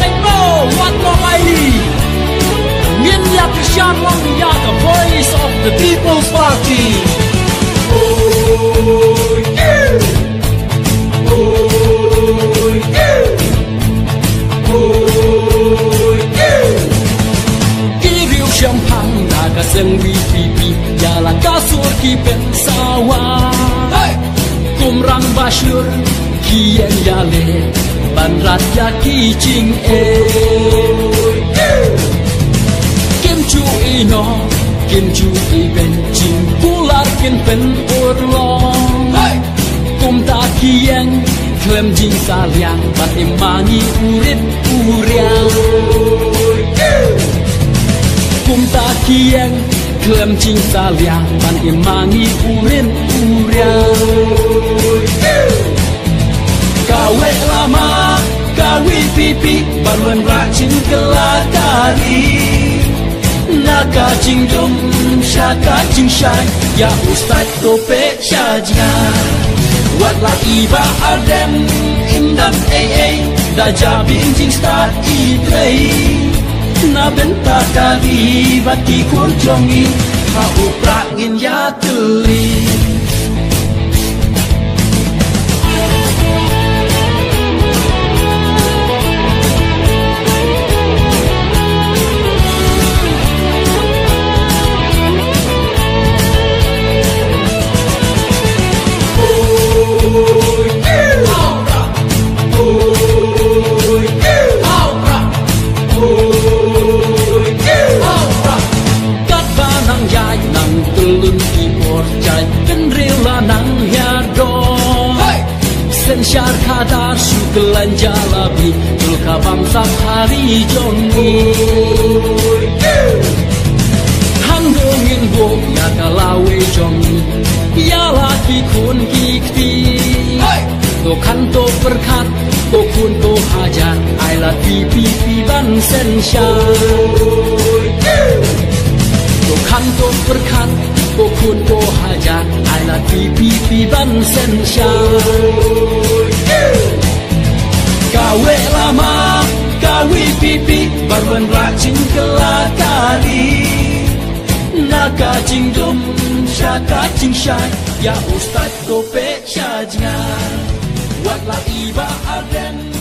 Tekno wat mo maili ngin ya pisyan wang ya the voice of the People's Party. Kiriu champang naga seng wipipi ya la kasur ki pensawa kumrang basyur kian yale ban raja ki ching kim chu ino kim chu i ben ching pular kin pen urlong kum ta kian klem jing saliang bat imangi urit uriang kum ta kian klem jing saliang ban imangi urin uriang kawe lama kawi pipi baruan racin kelakari naka jingdum syaka jingsyai ya ustad tope syajga watla iba adem indam da jabing jing start itrei na benta kali bati kunjongi ha uprangin ya tuli. Syar kadar syukulan jalabi Tulka bangsa hari jongi Hanggungin bom ya kalawe jongi Ya laki kun kikti To kanto perkat To kun to hajar I love pipi ban sen syar To kanto perkat To kun to hajar I love pipi ban sen syar kawe lama kawi pipi baruan racin kelakari naka jingdum syaka jingsyai ya ustad tope syajnga watla iba aden